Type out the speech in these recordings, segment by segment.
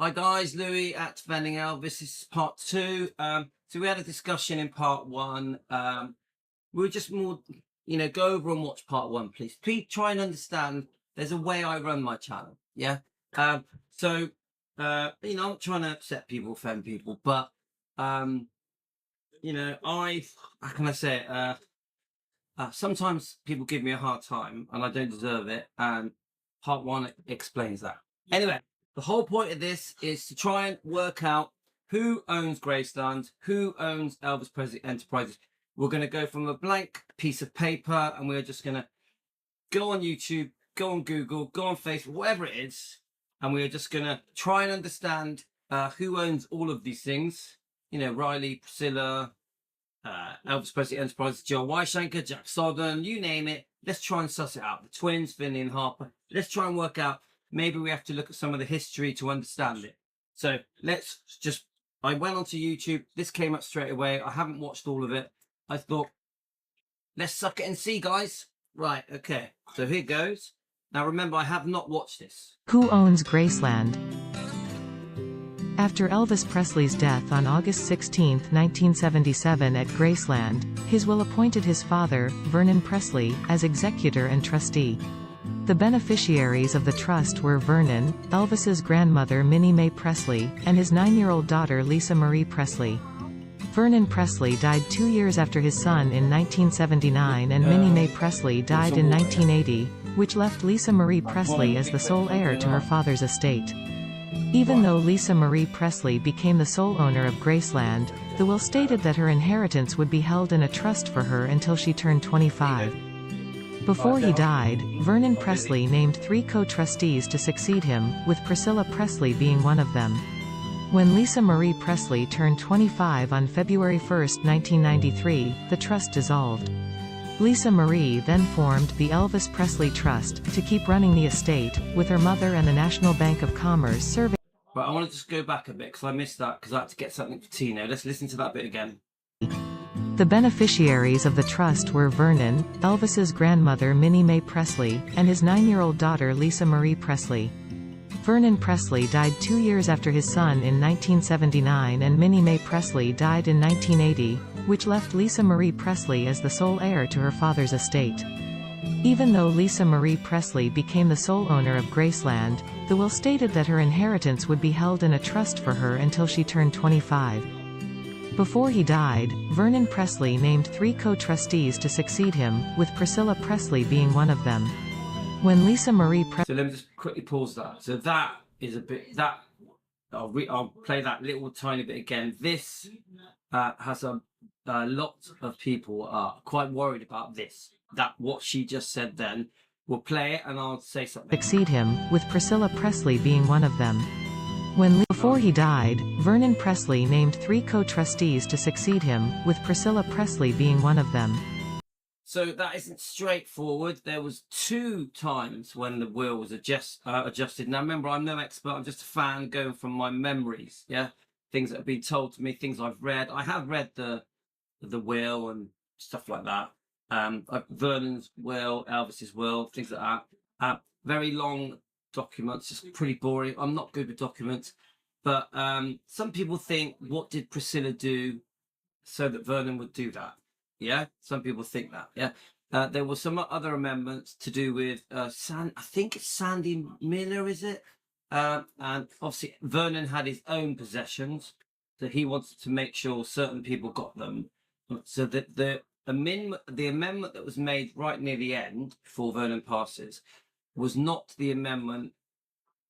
Hi guys, Louis at Vending Elvis. This is part two. So we had a discussion in part one. We were just more, go over and watch part one, please. Please try and understand. There's a way I run my channel. Yeah. So I'm not trying to upset people, offend people, but how can I say it? Sometimes people give me a hard time, and I don't deserve it. And part one explains that. Anyway. The whole point of this is to try and work out who owns Graceland, who owns Elvis Presley Enterprises. We're going to go from a blank piece of paper, and we're just going to go on YouTube, go on Google, go on Facebook, whatever it is, and we're just going to try and understand who owns all of these things. Riley, Priscilla, Elvis Presley Enterprises, Joe Weishanker, Jack Sodden, you name it. Let's try and suss it out. The twins, Finley and Harper. Let's try and work out. Maybe we have to look at some of the history to understand it. So I went onto YouTube. This came up straight away. I haven't watched all of it. I thought, let's suck it and see, guys. Right, okay. So here goes. Now remember, I have not watched this. Who owns Graceland? After Elvis Presley's death on August 16, 1977 at Graceland, his will appointed his father, Vernon Presley, as executor and trustee. The beneficiaries of the trust were Vernon, Elvis's grandmother Minnie Mae Presley, and his 9-year-old daughter Lisa Marie Presley. Vernon Presley died 2 years after his son in 1979 and Minnie Mae Presley died in 1980, which left Lisa Marie Presley as the sole heir to her father's estate. Even though Lisa Marie Presley became the sole owner of Graceland, the will stated that her inheritance would be held in a trust for her until she turned 25. Before he died, Vernon Presley named 3 co-trustees to succeed him, with Priscilla Presley being one of them. When Lisa Marie Presley turned 25 on February 1, 1993, the trust dissolved. Lisa Marie then formed the Elvis Presley Trust to keep running the estate, with her mother and the National Bank of Commerce serving. Right, I want to just go back a bit because I missed that because I had to get something for Tino. Let's listen to that bit again. The beneficiaries of the trust were Vernon, Elvis's grandmother Minnie Mae Presley, and his 9-year-old daughter Lisa Marie Presley. Vernon Presley died 2 years after his son in 1979 and Minnie Mae Presley died in 1980, which left Lisa Marie Presley as the sole heir to her father's estate. Even though Lisa Marie Presley became the sole owner of Graceland, the will stated that her inheritance would be held in a trust for her until she turned 25. Before he died, Vernon Presley named 3 co-trustees to succeed him, with Priscilla Presley being one of them. When Lisa Marie Presley... So let me just quickly pause that. So that is a bit... I'll play that little tiny bit again. This has a lot of people are quite worried about this. That what she just said then. We'll play it and I'll say something. Succeed him, with Priscilla Presley being one of them. Before he died, Vernon Presley named 3 co-trustees to succeed him, with Priscilla Presley being one of them. So that isn't straightforward. There was 2 times when the will was adjusted. Now remember, I'm no expert. I'm just a fan going from my memories. Yeah, things that have been told to me, things I've read. I have read the will and stuff like that. Vernon's will, Elvis's will, things like that. Very long documents, just pretty boring. I'm not good with documents, but some people think, what did Priscilla do so that Vernon would do that? Yeah, some people think that. Yeah, there were some other amendments to do with I think it's Sandy Miller, is it? And obviously Vernon had his own possessions, so he wanted to make sure certain people got them. So that the amendment that was made right near the end, before Vernon passes, was not the amendment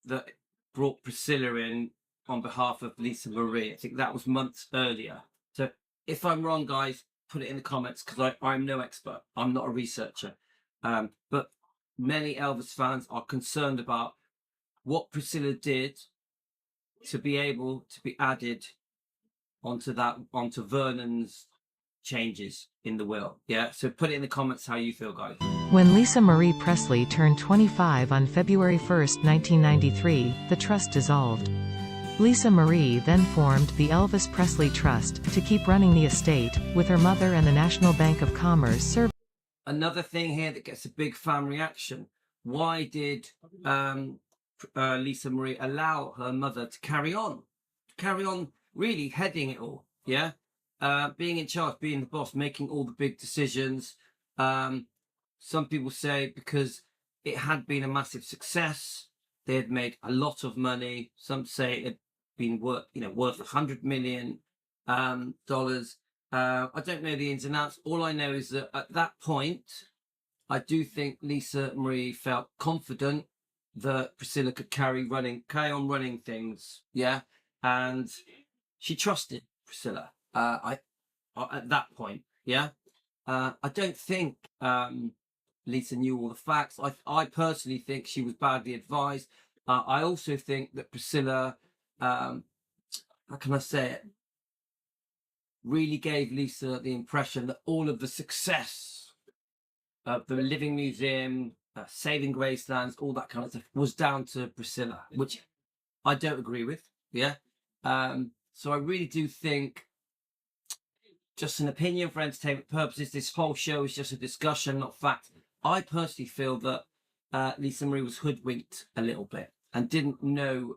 that brought Priscilla in on behalf of Lisa Marie. I think that was months earlier. So if I'm wrong, guys, put it in the comments because I'm no expert. I'm not a researcher. But many Elvis fans are concerned about what Priscilla did to be able to be added onto Vernon's changes in the will. Yeah, so put it in the comments how you feel, guys. When Lisa Marie Presley turned 25 on February 1, 1993, the trust dissolved. Lisa Marie then formed the Elvis Presley Trust to keep running the estate, with her mother and the National Bank of Commerce serving. Another thing here that gets a big fan reaction. Why did Lisa Marie allow her mother to carry on, really heading it all, yeah, being in charge, being the boss, making all the big decisions. Some people say because it had been a massive success, they had made a lot of money. Some say it had been worth $100 million. I don't know the ins and outs. All I know is that at that point, I do think Lisa Marie felt confident that Priscilla could carry on running things, yeah, and she trusted Priscilla. At that point, yeah. I don't think Lisa knew all the facts. I personally think she was badly advised. I also think that Priscilla, how can I say it, really gave Lisa the impression that all of the success of the Living Museum, Saving Gracelands, all that kind of stuff was down to Priscilla, which I don't agree with. Yeah. So I really do think, just an opinion for entertainment purposes, this whole show is just a discussion, not fact. I personally feel that Lisa Marie was hoodwinked a little bit and didn't know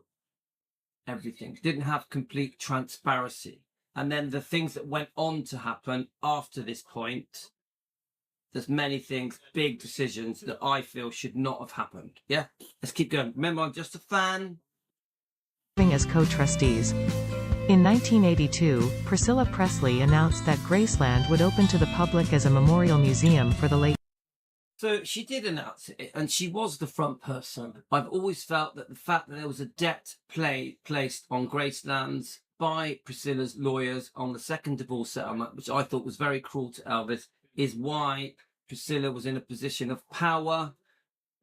everything, didn't have complete transparency. And then the things that went on to happen after this point, there's many things, big decisions that I feel should not have happened. Yeah, let's keep going. Remember, I'm just a fan. As co-trustees. In 1982, Priscilla Presley announced that Graceland would open to the public as a memorial museum for the late. So she did announce it, and she was the front person. I've always felt that the fact that there was a debt placed on Graceland's by Priscilla's lawyers on the second divorce settlement, which I thought was very cruel to Elvis, is why Priscilla was in a position of power.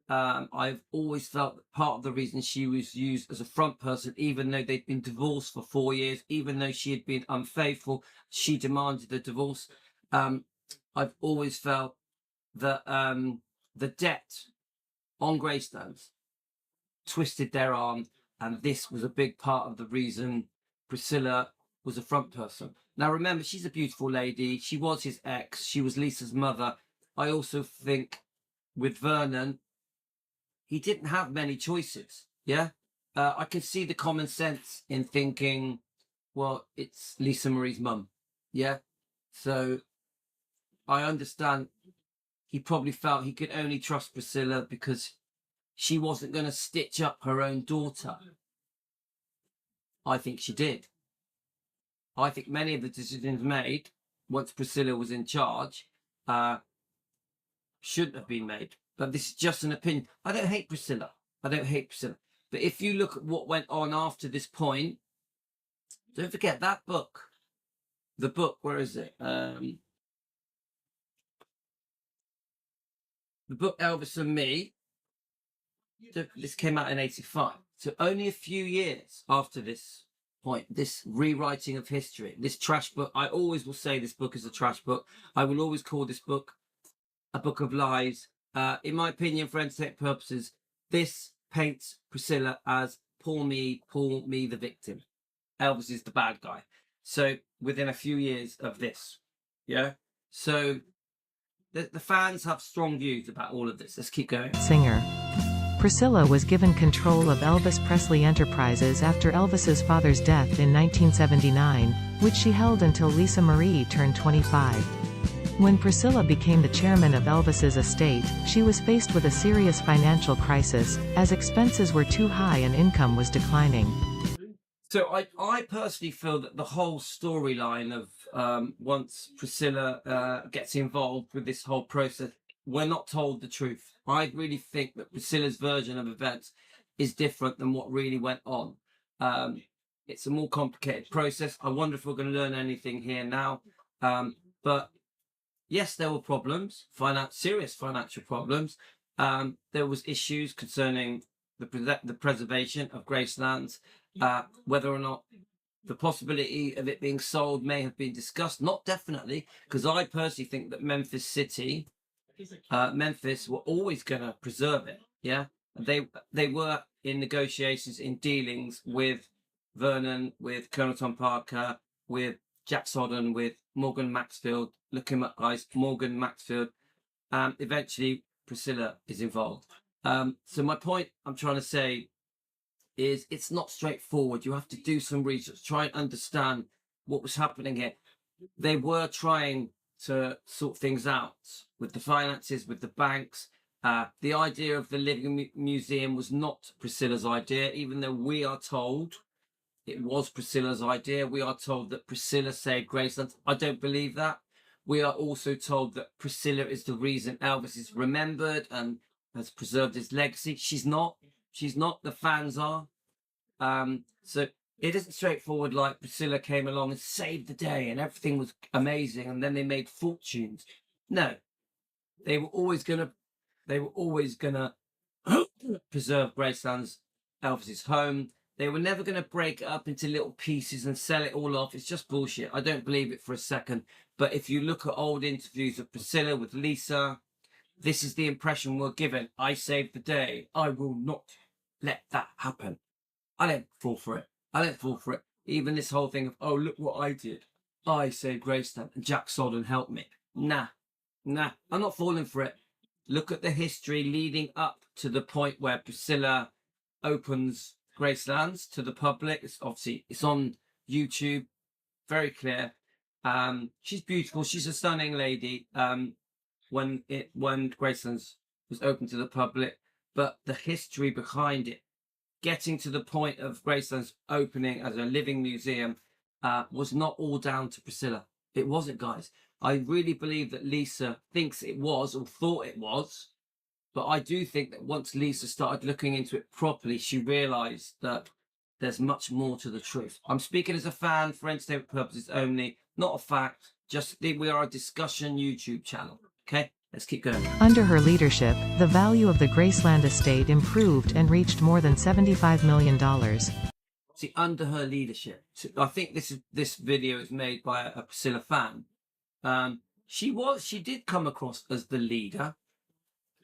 I've always felt that part of the reason she was used as a front person, even though they'd been divorced for 4 years, even though she had been unfaithful, she demanded a divorce. I've always felt that the debt on Gracelands twisted their arm, and this was a big part of the reason Priscilla was a front person. Now remember, she's a beautiful lady. She was his ex. She was Lisa's mother. I also think with Vernon, he didn't have many choices. Yeah. I can see the common sense in thinking, well, it's Lisa Marie's mum. Yeah. So I understand he probably felt he could only trust Priscilla because she wasn't going to stitch up her own daughter. I think she did. I think many of the decisions made once Priscilla was in charge shouldn't have been made. But this is just an opinion. I don't hate Priscilla. But if you look at what went on after this point, don't forget that book. The book, where is it? The book Elvis and Me. This came out in 1985. So only a few years after this point, this rewriting of history, this trash book. I always will say this book is a trash book. I will always call this book a book of lies. In my opinion, for entertainment purposes, this paints Priscilla as poor me, the victim. Elvis is the bad guy. So within a few years of this, yeah. So the fans have strong views about all of this. Let's keep going. Singer. Priscilla was given control of Elvis Presley Enterprises after Elvis's father's death in 1979, which she held until Lisa Marie turned 25. When Priscilla became the chairman of Elvis's estate, she was faced with a serious financial crisis, as expenses were too high and income was declining. So I personally feel that the whole storyline of once Priscilla gets involved with this whole process, we're not told the truth. I really think that Priscilla's version of events is different than what really went on. It's a more complicated process. I wonder if we're going to learn anything here now. But yes, there were problems, serious financial problems. There was issues concerning the preservation of Gracelands, whether or not the possibility of it being sold may have been discussed. Not definitely, because I personally think that Memphis were always going to preserve it. Yeah, they were in negotiations, in dealings with Vernon, with Colonel Tom Parker, with Jack Sodden, with Morgan Maxfield. Look him up, guys. Morgan Maxfield. Eventually, Priscilla is involved. So my point I'm trying to say is it's not straightforward. You have to do some research, try and understand what was happening here. They were trying to sort things out with the finances, with the banks. The idea of the Living Museum was not Priscilla's idea, even though we are told it was Priscilla's idea. We are told that Priscilla saved Graceland. I don't believe that. We are also told that Priscilla is the reason Elvis is remembered and has preserved his legacy. She's not. She's not. The fans are. So it isn't straightforward like Priscilla came along and saved the day and everything was amazing and then they made fortunes. No, they were always gonna preserve Graceland's Elvis's home. They were never going to break it up into little pieces and sell it all off. It's just bullshit. I don't believe it for a second. But if you look at old interviews of Priscilla with Lisa, this is the impression we're given. I saved the day. I will not let that happen. I don't fall for it. I don't fall for it. Even this whole thing of, oh, look what I did. I saved Graceland and Jack Soden helped me. Nah. I'm not falling for it. Look at the history leading up to the point where Priscilla opens Gracelands to the public. It's on YouTube, very clear. She's beautiful. She's a stunning lady. When Gracelands was open to the public, but the history behind it, getting to the point of Graceland's opening as a living museum, was not all down to Priscilla. It wasn't, guys. I really believe that Lisa thinks it was or thought it was. But I do think that once Lisa started looking into it properly, she realised that there's much more to the truth. I'm speaking as a fan for entertainment purposes only, not a fact. Just we are a discussion YouTube channel. Okay, let's keep going. Under her leadership, the value of the Graceland estate improved and reached more than $75 million. See, under her leadership, I think this video is made by a Priscilla fan. She did come across as the leader.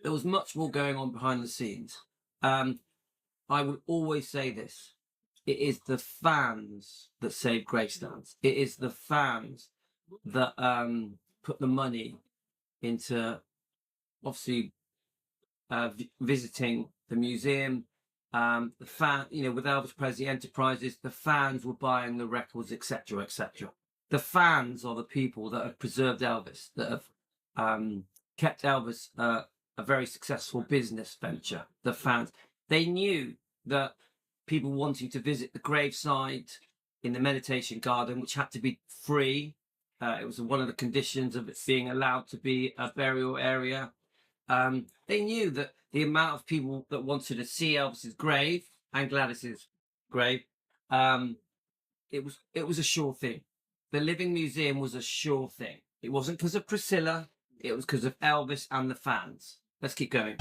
There was much more going on behind the scenes. I will always say this. It is the fans that save Graceland. It is the fans that put the money into, obviously, visiting the museum. The with Elvis Presley Enterprises, the fans were buying the records, etc., etc. The fans are the people that have preserved Elvis, that have kept Elvis a very successful business venture. The fans, they knew that people wanting to visit the graveside in the meditation garden, which had to be free. It was one of the conditions of it being allowed to be a burial area. They knew that the amount of people that wanted to see Elvis's grave and Gladys's grave, it was a sure thing. The Living Museum was a sure thing. It wasn't because of Priscilla. It was because of Elvis and the fans. Let's keep going.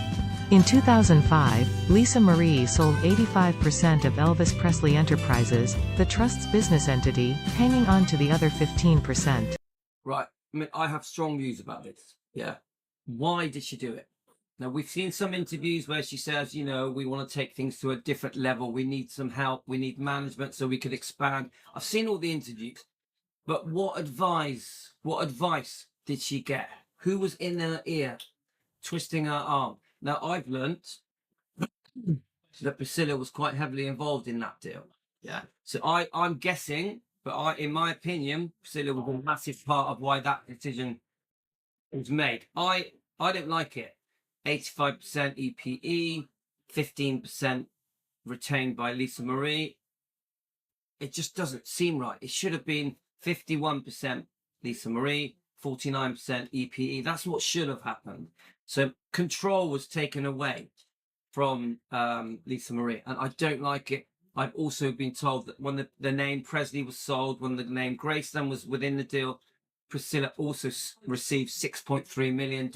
In 2005, Lisa Marie sold 85% of Elvis Presley Enterprises, the trust's business entity, hanging on to the other 15%. Right. I mean, I have strong views about this. Yeah. Why did she do it? Now, we've seen some interviews where she says, we want to take things to a different level. We need some help. We need management so we could expand. I've seen all the interviews. But what advice did she get? Who was in her ear, twisting her arm? Now, I've learnt that Priscilla was quite heavily involved in that deal. Yeah. So I'm guessing, but in my opinion, Priscilla was a massive part of why that decision was made. I don't like it. 85% EPE, 15% retained by Lisa Marie. It just doesn't seem right. It should have been 51% Lisa Marie, 49% EPE. That's what should have happened. So control was taken away from Lisa Marie, and I don't like it. I've also been told that when the name Presley was sold, when the name Graceland was within the deal, Priscilla also received $6.3 million.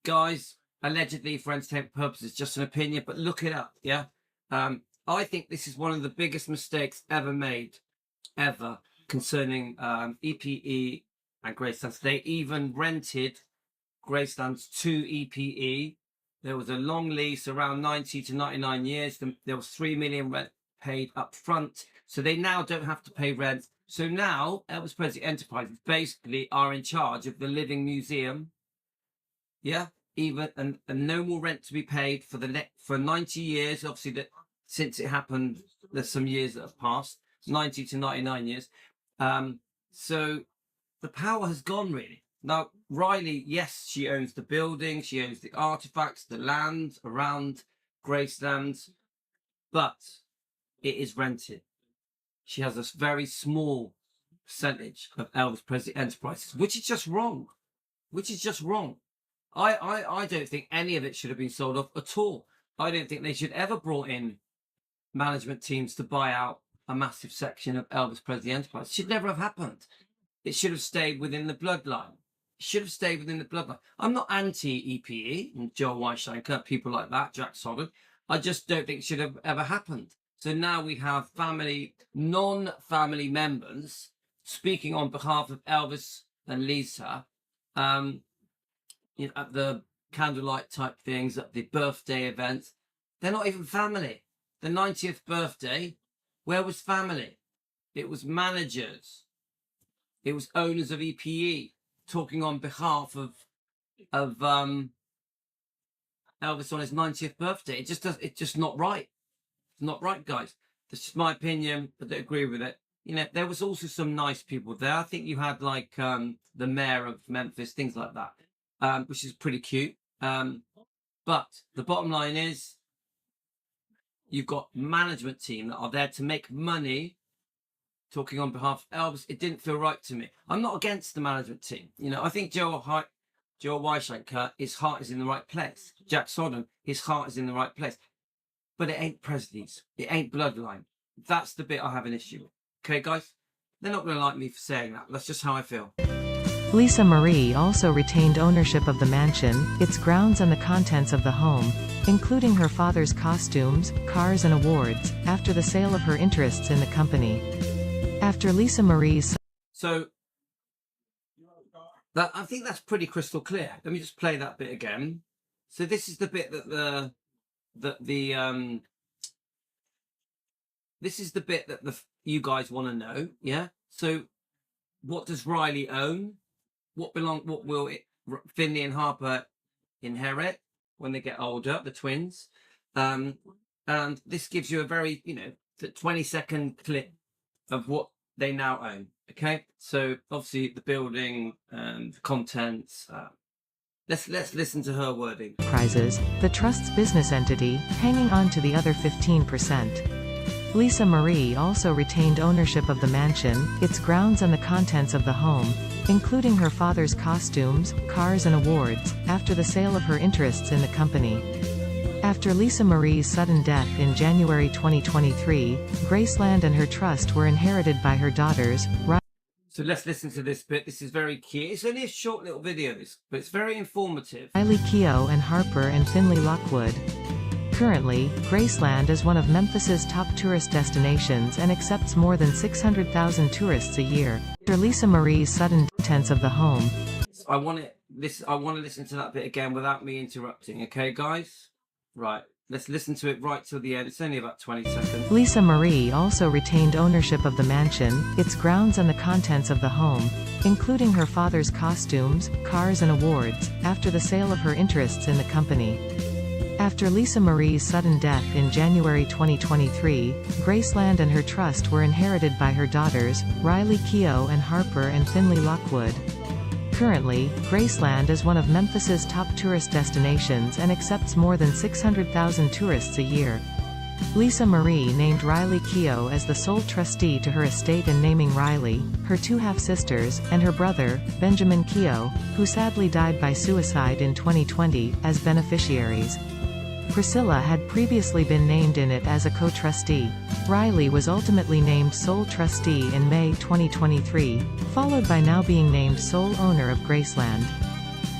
Guys, allegedly for entertainment purposes, just an opinion, but look it up, yeah? I think this is one of the biggest mistakes ever made, concerning EPE and Graceland. They even rented Graceland's to EPE. There was a long lease, around 90 to 99 years. There was $3 million rent paid up front. So they now don't have to pay rent. So now Elvis Presley Enterprises basically are in charge of the Living Museum. Yeah, even and no more rent to be paid for 90 years. Obviously, since it happened. There's some years that have passed, 90 to 99 years. So the power has gone, really. Now, Riley, yes, she owns the building, she owns the artifacts, the land around Graceland, but it is rented. She has a very small percentage of Elvis Presley Enterprises, which is just wrong. Which is just wrong. I don't think any of it should have been sold off at all. I don't think they should ever brought in management teams to buy out a massive section of Elvis Presley Enterprise. It should never have happened. It should have stayed within the bloodline. It should have stayed within the bloodline. I'm not anti-EPE and Joe Weisschenker, people like that, Jack Soden. I just don't think it should have ever happened. So now we have non-family members speaking on behalf of Elvis and Lisa, at the candlelight type things, at the birthday events. They're not even family. The 90th birthday, where was family? It was managers. It was owners of EPE talking on behalf of Elvis on his 90th birthday. It's just not right. It's not right, guys. That's just my opinion, but I don't agree with it. There was also some nice people there. I think you had like the mayor of Memphis, things like that, which is pretty cute. But the bottom line is, you've got management team that are there to make money, talking on behalf of Elvis. It didn't feel right to me. I'm not against the management team. I think Joe Weisschenker, his heart is in the right place. Jack Soden, his heart is in the right place. But it ain't Presley's. It ain't bloodline. That's the bit I have an issue with. Okay, guys? They're not going to like me for saying that. That's just how I feel. Lisa Marie also retained ownership of the mansion, its grounds and the contents of the home, including her father's costumes, cars and awards, after the sale of her interests in the company. After Lisa Marie's... So, I think that's pretty crystal clear. Let me just play that bit again. So this is the bit this is the bit that you guys want to know, yeah? So, what does Riley own? What will Finley and Harper inherit when they get older, the twins? And this gives you a very, 20-second clip of what they now own. Okay, so obviously the building and the contents. Let's listen to her wording. Prizes, the trust's business entity, hanging on to the other 15%. Lisa Marie also retained ownership of the mansion, its grounds and the contents of the home, including her father's costumes, cars and awards, after the sale of her interests in the company. After Lisa Marie's sudden death in January 2023, Graceland and her trust were inherited by her daughters. So let's listen to this bit. This is very key. It's only a short little video, but it's very informative. Riley Keough and Harper and Finley Lockwood. Currently, Graceland is one of Memphis's top tourist destinations and accepts more than 600,000 tourists a year. After Lisa Marie's sudden death of the home. I want to listen to that bit again without me interrupting. Okay, guys? Right. Let's listen to it right till the end. It's only about 20 seconds. Lisa Marie also retained ownership of the mansion, its grounds and the contents of the home, including her father's costumes, cars and awards, after the sale of her interests in the company. After Lisa Marie's sudden death in January 2023, Graceland and her trust were inherited by her daughters, Riley Keough and Harper and Finley Lockwood. Currently, Graceland is one of Memphis's top tourist destinations and accepts more than 600,000 tourists a year. Lisa Marie named Riley Keough as the sole trustee to her estate and naming Riley, her two half-sisters, and her brother, Benjamin Keough, who sadly died by suicide in 2020, as beneficiaries. Priscilla had previously been named in it as a co-trustee. Riley was ultimately named sole trustee in May 2023, followed by now being named sole owner of Graceland.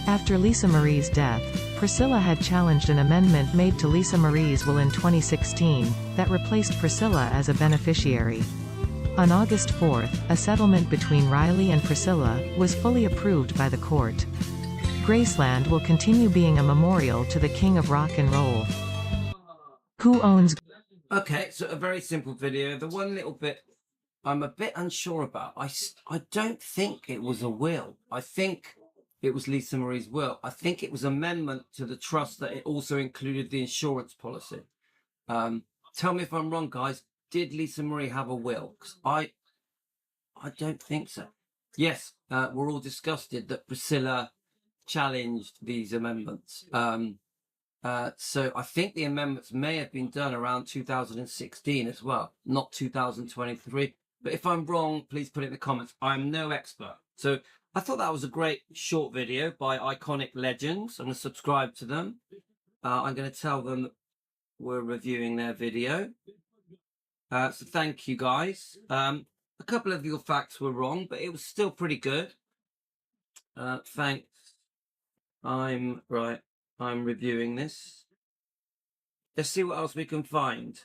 After Lisa Marie's death, Priscilla had challenged an amendment made to Lisa Marie's will in 2016, that replaced Priscilla as a beneficiary. On August 4, a settlement between Riley and Priscilla was fully approved by the court. Graceland will continue being a memorial to the king of rock and roll. Who owns... Okay, so a very simple video. The one little bit I'm a bit unsure about. I don't think it was a will. I think it was Lisa Marie's will. I think it was amendment to the trust that it also included the insurance policy. tell me if I'm wrong, guys. Did Lisa Marie have a will? 'Cause I don't think so. Yes, we're all disgusted that Priscilla challenged these amendments. So I think the amendments may have been done around 2016 as well, not 2023. But if I'm wrong, please put it in the comments. I'm no expert. So I thought that was a great short video by Iconic Legends. I'm going to subscribe to them. I'm going to tell them that we're reviewing their video. So thank you, guys. A couple of your facts were wrong, but it was still pretty good. Thanks. I'm reviewing this. Let's see what else we can find.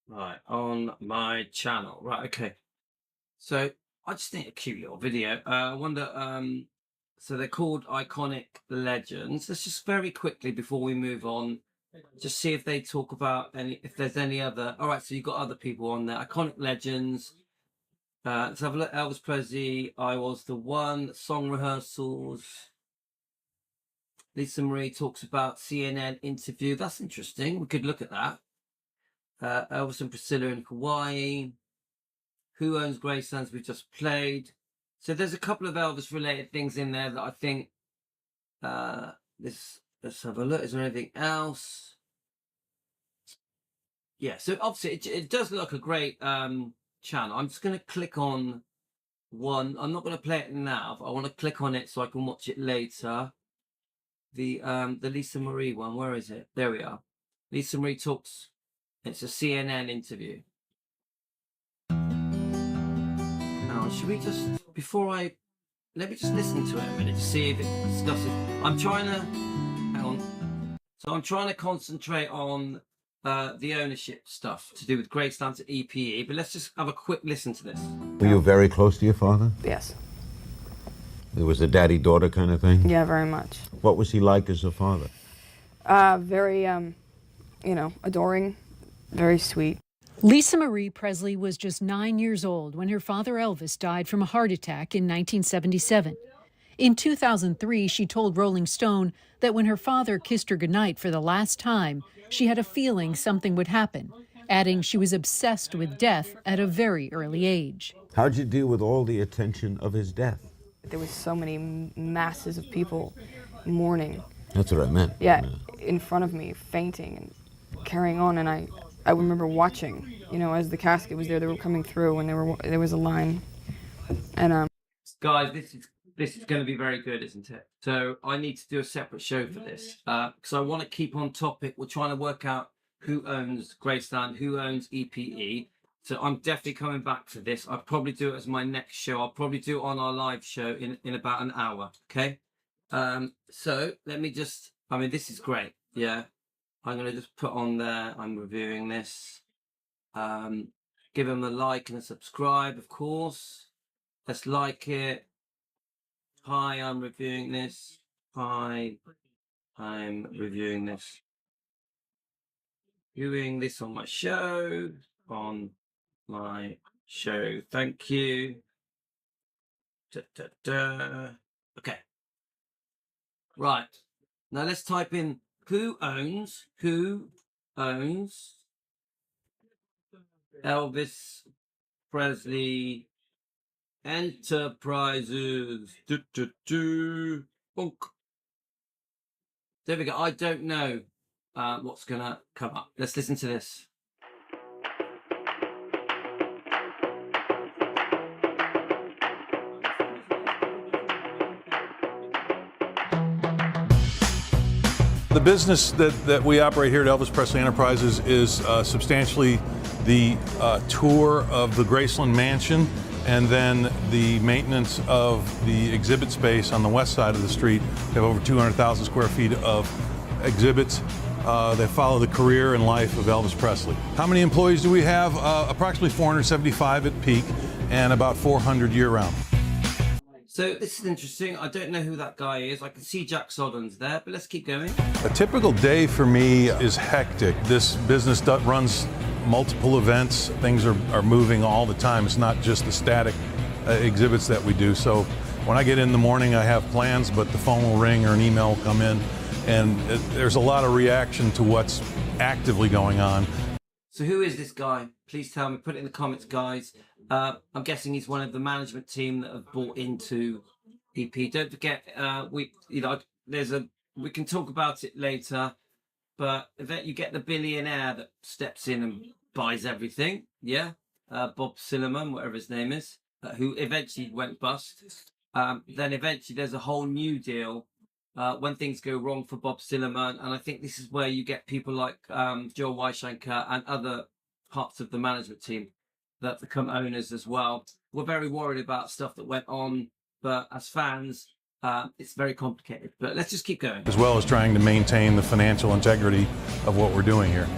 Right, on my channel. Right, okay. So I just think a cute little video. I wonder, so they're called Iconic Legends. Let's just very quickly, before we move on, just see if they talk about if there's any other. All right, so you've got other people on there. Iconic Legends. Let's have a look. Elvis Presley, I Was the One, song rehearsals. Lisa Marie talks about CNN interview. That's interesting. We could look at that. Elvis and Priscilla in Hawaii. Who Owns Graceland? We just played. So there's a couple of Elvis related things in there that I think. Let's have a look. Is there anything else? Yeah. So obviously it does look a great channel. I'm just going to click on one. I'm not going to play it now, but I want to click on it so I can watch it later. The Lisa Marie one. Where is it? There we are. Lisa Marie talks. It's a CNN interview. Now, should we just let me just listen to it a minute to see if it discusses. I'm trying to hang on. So I'm trying to concentrate on the ownership stuff to do with Graceland and EPE, but let's just have a quick listen to this. Were you very close to your father? Yes. It was a daddy-daughter kind of thing? Yeah, very much. What was he like as a father? Very, adoring, very sweet. Lisa Marie Presley was just 9 years old when her father Elvis died from a heart attack in 1977. In 2003, she told Rolling Stone that when her father kissed her goodnight for the last time, she had a feeling something would happen, adding she was obsessed with death at a very early age. How'd you deal with all the attention of his death? There was so many masses of people mourning. That's what I meant. Yeah, in front of me, fainting and carrying on, and I remember watching, as the casket was there, they were coming through, and there was a line, and Guys, this is going to be very good, isn't it? So I need to do a separate show for this because I want to keep on topic. We're trying to work out who owns Graceland, who owns EPE. So I'm definitely coming back to this. I'll probably do it as my next show. I'll probably do it on our live show in about an hour. Okay. So let me just. I mean, this is great. Yeah. I'm going to just put on there. I'm reviewing this. Give them a like and a subscribe, of course. Let's like it. Hi, I'm reviewing this. Hi, I'm reviewing this. Viewing this on my show. On my show. Thank you. Okay. Right. Now let's type in who owns Elvis Presley Enterprises. Bonk. There we go. I don't know what's gonna come up. Let's listen to this. The business that we operate here at Elvis Presley Enterprises is substantially the tour of the Graceland Mansion and then the maintenance of the exhibit space on the west side of the street. We have over 200,000 square feet of exhibits that follow the career and life of Elvis Presley. How many employees do we have? Approximately 475 at peak and about 400 year-round. So this is interesting. I don't know who that guy is. I can see Jack Sodden's there, but let's keep going. A typical day for me is hectic. This business runs multiple events. Things are moving all the time. It's not just the static exhibits that we do. So when I get in the morning, I have plans, but the phone will ring or an email will come in, and there's a lot of reaction to what's actively going on. So who is this guy? Please tell me. Put it in the comments, guys. I'm guessing he's one of the management team that have bought into EP. Don't forget, we can talk about it later, but that you get the billionaire that steps in and buys everything. Yeah, Bob Silliman, whatever his name is, who eventually went bust. Then eventually there's a whole new deal when things go wrong for Bob Silliman, and I think this is where you get people like Joel Weishanker and other parts of the management team that become owners as well. We're very worried about stuff that went on, but as fans, it's very complicated. But let's just keep going. As well as trying to maintain the financial integrity of what we're doing here.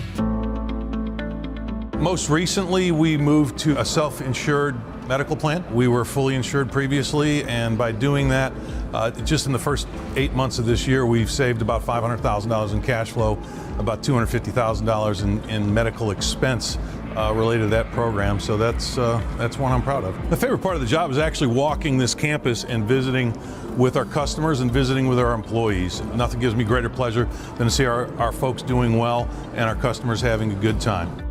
Most recently, we moved to a self-insured medical plan. We were fully insured previously, and by doing that, just in the first 8 months of this year, we've saved about $500,000 in cash flow, about $250,000 in medical expense related to that program. So that's one I'm proud of. The favorite part of the job is actually walking this campus and visiting with our customers and visiting with our employees. Nothing gives me greater pleasure than to see our folks doing well and our customers having a good time.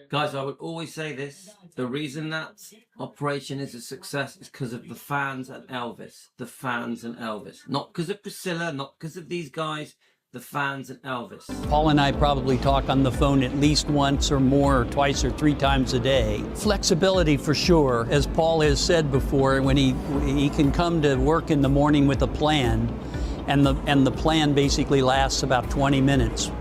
Guys, I would always say this. The reason that operation is a success is because of the fans and Elvis. The fans and Elvis. Not because of Priscilla, not because of these guys. The fans and Elvis. Paul and I probably talk on the phone at least once or more, or twice or three times a day. Flexibility for sure. As Paul has said before, when he can come to work in the morning with a plan, and the plan basically lasts about 20 minutes.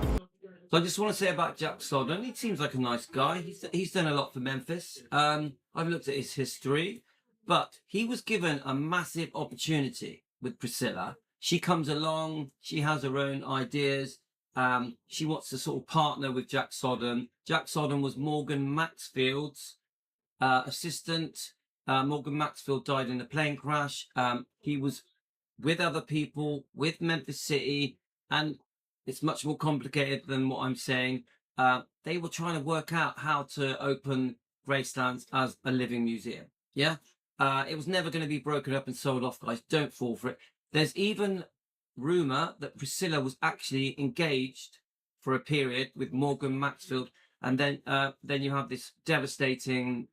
So I just want to say about Jack Sodden, he seems like a nice guy. He's done a lot for Memphis. I've looked at his history, but he was given a massive opportunity with Priscilla. She comes along, she has her own ideas. She wants to sort of partner with Jack Sodden. Jack Sodden was Morgan Maxfield's assistant. Morgan Maxfield died in a plane crash. He was with other people, with Memphis City, and it's much more complicated than what I'm saying. They were trying to work out how to open Graceland as a living museum. Yeah? It was never going to be broken up and sold off, guys. Don't fall for it. There's even rumour that Priscilla was actually engaged for a period with Morgan Maxfield, and then you have this devastating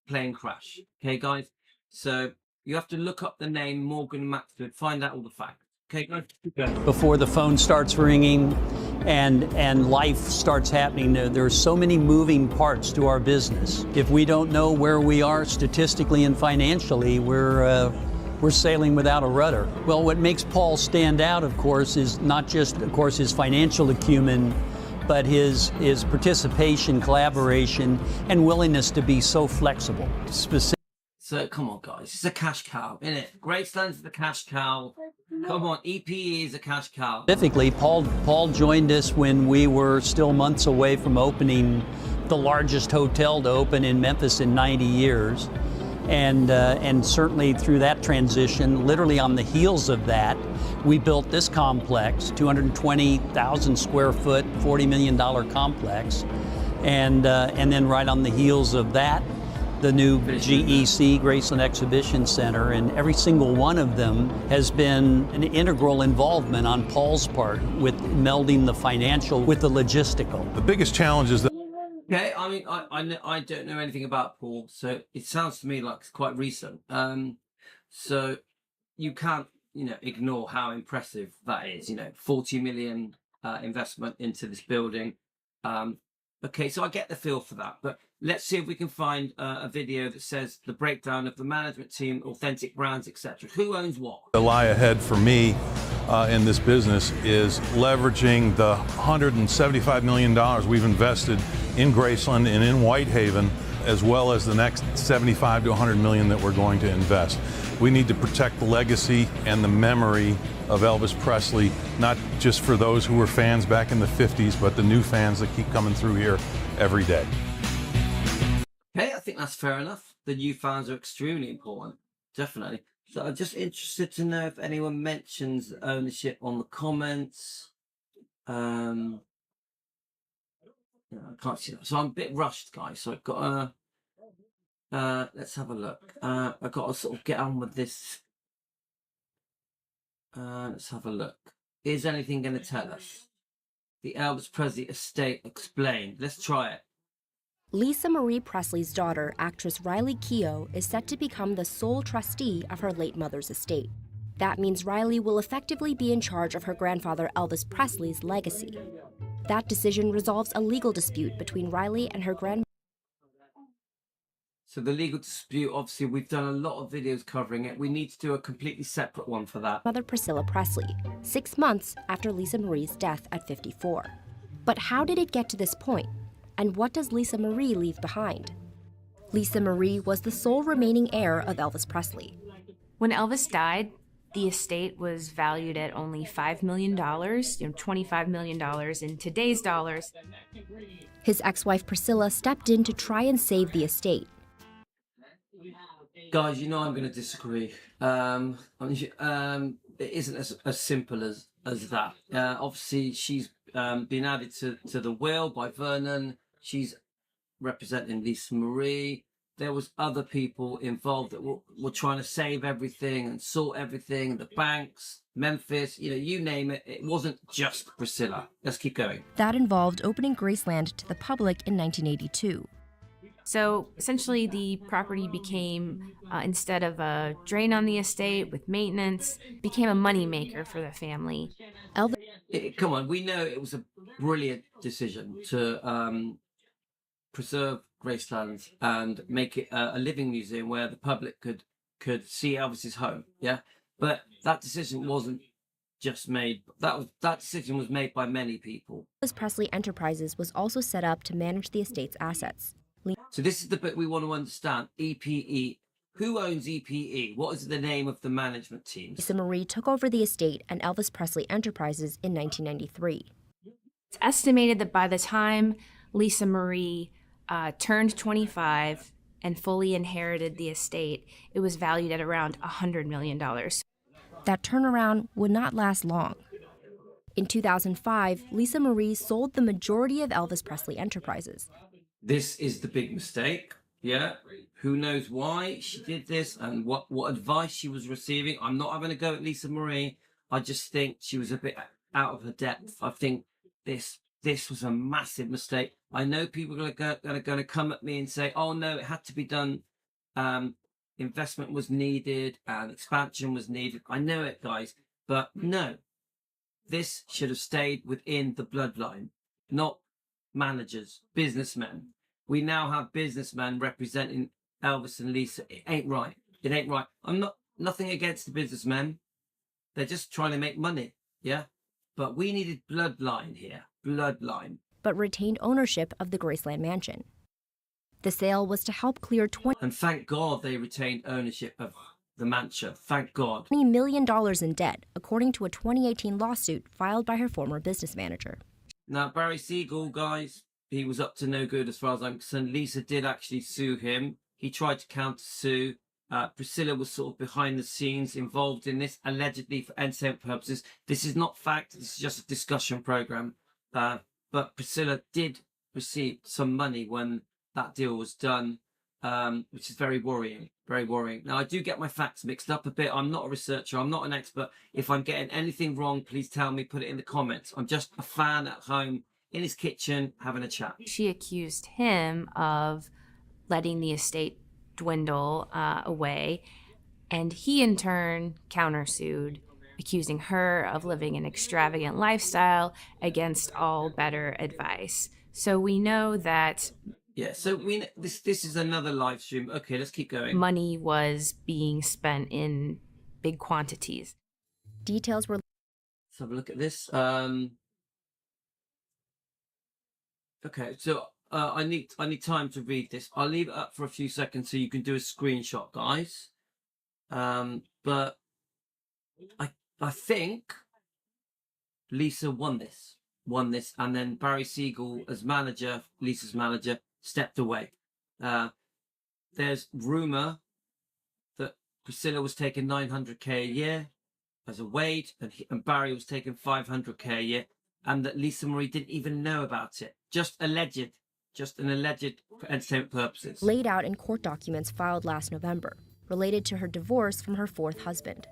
plane crash. Okay, guys? So you have to look up the name Morgan Maxfield, find out all the facts. Okay, before the phone starts ringing and life starts happening, there are so many moving parts to our business. If we don't know where we are statistically and financially, we're sailing without a rudder. Well, what makes Paul stand out, of course, is not just, of course, his financial acumen, but his participation, collaboration, and willingness to be so flexible. So come on, guys, it's a cash cow, isn't it? Graceland's the cash cow. Come on, EPE is a cash cow. Specifically, Paul joined us when we were still months away from opening the largest hotel to open in Memphis in 90 years. And certainly through that transition, literally on the heels of that, we built this complex, 220,000 square foot, $40 million complex. And then right on the heels of that, the new GEC, Graceland Exhibition Center, and every single one of them has been an integral involvement on Paul's part with melding the financial with the logistical. The biggest challenge is that... Okay, I mean, I don't know anything about Paul, so it sounds to me like it's quite recent. So you can't, ignore how impressive that is. 40 million investment into this building. Okay, so I get the feel for that, but let's see if we can find a video that says the breakdown of the management team, authentic brands, etc. Who owns what? The lie ahead for me in this business is leveraging the $175 million we've invested in Graceland and in Whitehaven, as well as the next 75 to 100 million that we're going to invest. We need to protect the legacy and the memory of Elvis Presley, not just for those who were fans back in the 50s, but the new fans that keep coming through here every day. Okay, I think that's fair enough. The new fans are extremely important, definitely. So I'm just interested to know if anyone mentions ownership on the comments. I can't see that. So I'm a bit rushed, guys. So I've got to, let's have a look. I've got to sort of get on with this. Let's have a look. Is anything going to tell us? The Elvis Presley estate explained. Let's try it. Lisa Marie Presley's daughter, actress Riley Keough, is set to become the sole trustee of her late mother's estate. That means Riley will effectively be in charge of her grandfather Elvis Presley's legacy. That decision resolves a legal dispute between Riley and her grandmother. So the legal dispute, obviously, we've done a lot of videos covering it. We need to do a completely separate one for that. Mother Priscilla Presley, 6 months after Lisa Marie's death at 54. But how did it get to this point? And what does Lisa Marie leave behind? Lisa Marie was the sole remaining heir of Elvis Presley. When Elvis died, the estate was valued at only $5 million, $25 million in today's dollars. His ex-wife Priscilla stepped in to try and save the estate. Guys, you know I'm going to disagree. It isn't as simple as that. Obviously, she's been added to the will by Vernon. She's representing Lisa Marie. There was other people involved that were trying to save everything and sort everything. The banks, Memphis, you name it. It wasn't just Priscilla. Let's keep going. That involved opening Graceland to the public in 1982. So essentially, the property became, instead of a drain on the estate with maintenance, became a moneymaker for the family. Come on, we know it was a brilliant decision to preserve Graceland and make it a living museum where the public could see Elvis's home. Yeah, but that decision wasn't just made. That decision was made by many people. Elvis Presley Enterprises was also set up to manage the estate's assets. So this is the bit we want to understand. EPE. Who owns EPE? What is the name of the management team? Lisa Marie took over the estate and Elvis Presley Enterprises in 1993. It's estimated that by the time Lisa Marie turned 25 and fully inherited the estate, it was valued at around $100 million. That turnaround would not last long. In 2005, Lisa Marie sold the majority of Elvis Presley Enterprises. This is the big mistake. Yeah. Who knows why she did this and what advice she was receiving. I'm not having a go at Lisa Marie. I just think she was a bit out of her depth. I think this was a massive mistake. I know people are going to come at me and say, oh no, it had to be done. Investment was needed and expansion was needed. I know it, guys. But no, this should have stayed within the bloodline, not managers, businessmen. We now have businessmen representing Elvis and Lisa. It ain't right. It ain't right. I'm nothing against the businessmen. They're just trying to make money. Yeah. But we needed bloodline here. Bloodline. But retained ownership of the Graceland mansion. The sale was to help clear And thank God they retained ownership of the mansion. Thank God. $20 million in debt, according to a 2018 lawsuit filed by her former business manager. Now, Barry Siegel, guys, he was up to no good as far as I'm concerned. Lisa did actually sue him. He tried to counter-sue. Priscilla was sort of behind the scenes involved in this, allegedly for entertainment purposes. This is not fact. This is just a discussion program. But Priscilla did receive some money when that deal was done, which is very worrying. Very worrying. Now, I do get my facts mixed up a bit. I'm not a researcher. I'm not an expert. If I'm getting anything wrong, please tell me. Put it in the comments. I'm just a fan at home in his kitchen having a chat. She accused him of letting the estate dwindle away, and he in turn countersued, accusing her of living an extravagant lifestyle against all better advice. So we know that this is another live stream. Okay, let's keep going. Money was being spent in big quantities. Details were. Let's have a look at this. Okay, so I need time to read this. I'll leave it up for a few seconds so you can do a screenshot, guys. But I think Lisa won this, and then Barry Siegel, as manager, Lisa's manager, stepped away. There's rumor that Priscilla was taking $900K a year as a wage, and Barry was taking $500K a year, and that Lisa Marie didn't even know about it. Just an alleged for entertainment purposes. Laid out in court documents filed last November, related to her divorce from her fourth husband.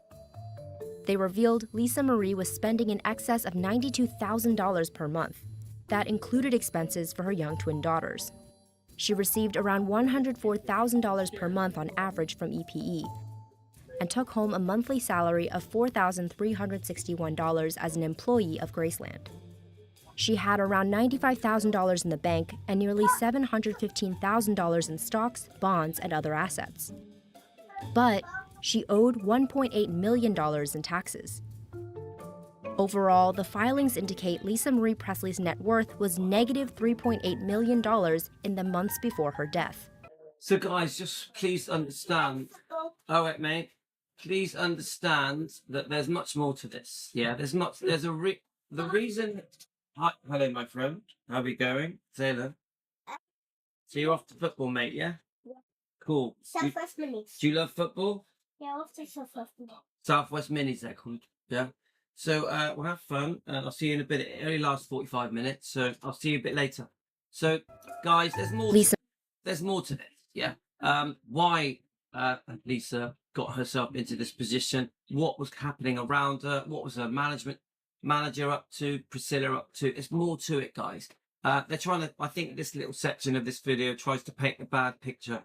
They revealed Lisa Marie was spending in excess of $92,000 per month. That included expenses for her young twin daughters. She received around $104,000 per month on average from EPE and took home a monthly salary of $4,361 as an employee of Graceland. She had around $95,000 in the bank and nearly $715,000 in stocks, bonds, and other assets. But she owed $1.8 million in taxes. Overall, the filings indicate Lisa Marie Presley's net worth was negative $3.8 million in the months before her death. So guys, just please understand, all right, mate, please understand that there's much more to this. Yeah, the reason. Hi, hello, my friend. How are we going? Say hello. So you're off to football, mate, yeah? Yeah. Cool. Southwest Minis. Do you love football? Yeah, I love the Southwest Minis. Southwest Minis, they're called. Yeah. So we'll have fun, and I'll see you in a bit. It only lasts 45 minutes, so I'll see you a bit later. So, guys, there's more. There's more to this. Yeah. Why Lisa got herself into this position? What was happening around her? What was her manager up to? Priscilla up to? There's more to it, guys. They're trying to. I think this little section of this video tries to paint a bad picture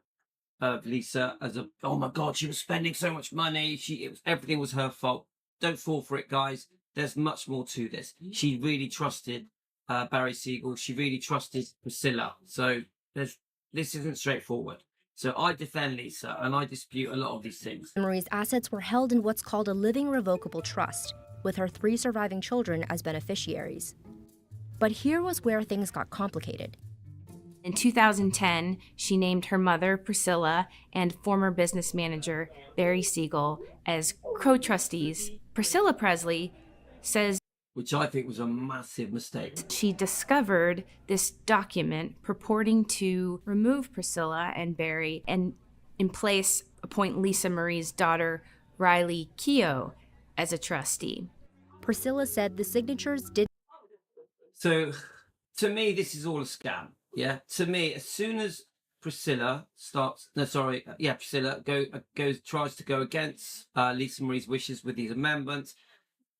of Lisa as a. Oh my God, she was spending so much money. Everything was her fault. Don't fall for it, guys. There's much more to this. She really trusted Barry Siegel. She really trusted Priscilla. So this isn't straightforward. So I defend Lisa, and I dispute a lot of these things. Marie's assets were held in what's called a living revocable trust, with her 3 surviving children as beneficiaries. But here was where things got complicated. In 2010, she named her mother, Priscilla, and former business manager, Barry Siegel, as co-trustees. Priscilla Presley says, which I think was a massive mistake. She discovered this document purporting to remove Priscilla and Barry and in place appoint Lisa Marie's daughter, Riley Keough, as a trustee. Priscilla said the signatures did. So, to me, this is all a scam. Yeah. To me, as soon as Priscilla tries to go against Lisa Marie's wishes with these amendments.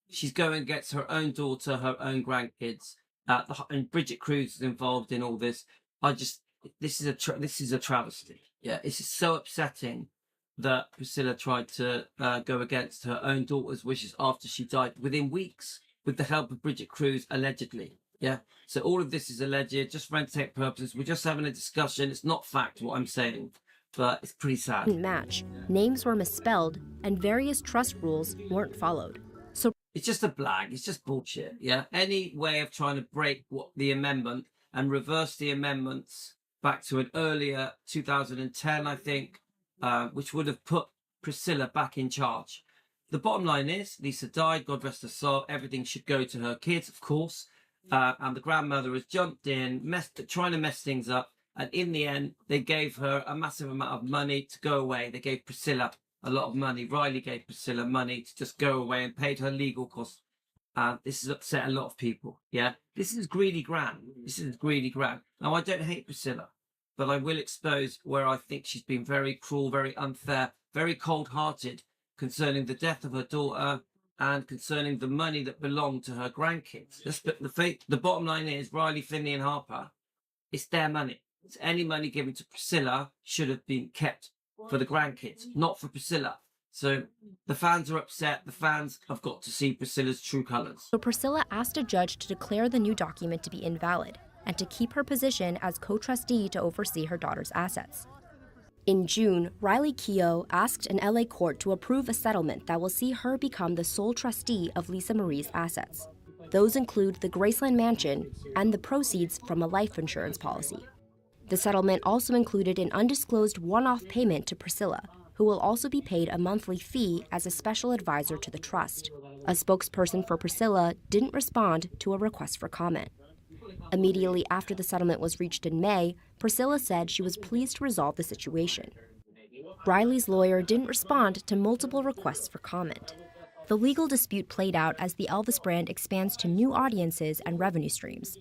She's going against her own daughter, her own grandkids, and Bridget Cruz is involved in all this. This is a travesty. Yeah, it's just so upsetting that Priscilla tried to go against her own daughter's wishes after she died within weeks with the help of Bridget Cruz, allegedly. Yeah, so all of this is alleged, just for entertainment purposes. We're just having a discussion. It's not fact what I'm saying, but it's pretty sad. Match. Names were misspelled, and various trust rules weren't followed. So it's just a blag. It's just bullshit. Yeah, any way of trying to break the amendment and reverse the amendments back to an earlier 2010, I think, which would have put Priscilla back in charge. The bottom line is, Lisa died. God rest her soul. Everything should go to her kids, of course. And the grandmother has jumped in, trying to mess things up. And in the end, they gave her a massive amount of money to go away. They gave Priscilla a lot of money. Riley gave Priscilla money to just go away and paid her legal costs. This has upset a lot of people. Yeah, this is greedy grand. Now, I don't hate Priscilla, but I will expose where I think she's been very cruel, very unfair, very cold-hearted concerning the death of her daughter and concerning the money that belonged to her grandkids. The bottom line is, Riley, Finney and Harper, it's their money. It's any money given to Priscilla should have been kept for the grandkids, not for Priscilla. So the fans are upset. The fans have got to see Priscilla's true colours. So Priscilla asked a judge to declare the new document to be invalid and to keep her position as co-trustee to oversee her daughter's assets. In June, Riley Keough asked an LA court to approve a settlement that will see her become the sole trustee of Lisa Marie's assets. Those include the Graceland mansion and the proceeds from a life insurance policy. The settlement also included an undisclosed one-off payment to Priscilla, who will also be paid a monthly fee as a special advisor to the trust. A spokesperson for Priscilla didn't respond to a request for comment. Immediately after the settlement was reached in May, Priscilla said she was pleased to resolve the situation. Riley's lawyer didn't respond to multiple requests for comment. The legal dispute played out as the Elvis brand expands to new audiences and revenue streams.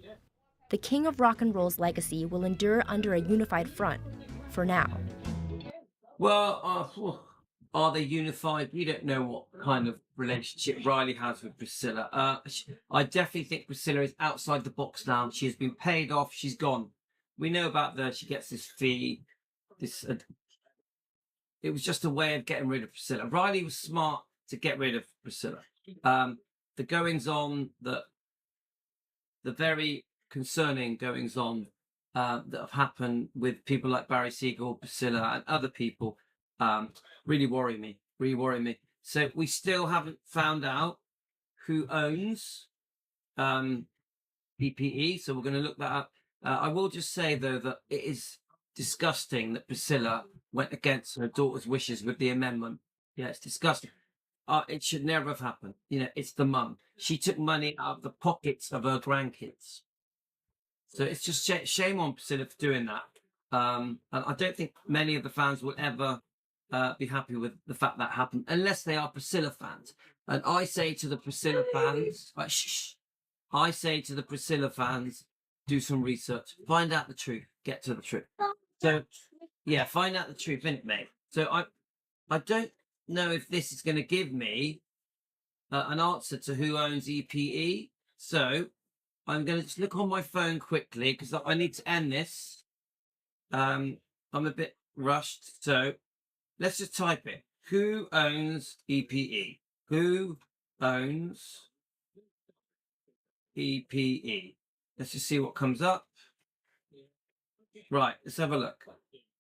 The king of rock and roll's legacy will endure under a unified front, for now. Well, Are they unified? We don't know what kind of relationship Riley has with Priscilla. I definitely think Priscilla is outside the box now. She has been paid off. She's gone. We know about that. She gets this fee. It was just a way of getting rid of Priscilla. Riley was smart to get rid of Priscilla. The goings on, the very concerning goings on that have happened with people like Barry Siegel, Priscilla, and other people really worry me. Really worry me. So we still haven't found out who owns EPE. So we're going to look that up. I will just say though that it is disgusting that Priscilla went against her daughter's wishes with the amendment. Yeah, it's disgusting. It should never have happened. It's the mum. She took money out of the pockets of her grandkids. So it's just shame on Priscilla for doing that. And I don't think many of the fans will ever be happy with the fact that happened, unless they are Priscilla fans. And I say to the Priscilla fans, I say to the Priscilla fans, do some research, find out the truth, get to the truth. So, yeah, find out the truth, innit, mate? So I don't know if this is going to give me an answer to who owns EPE. So I'm going to just look on my phone quickly because I need to end this. I'm a bit rushed. So let's just type it. Who owns EPE? Who owns EPE? Let's just see what comes up. Right, let's have a look.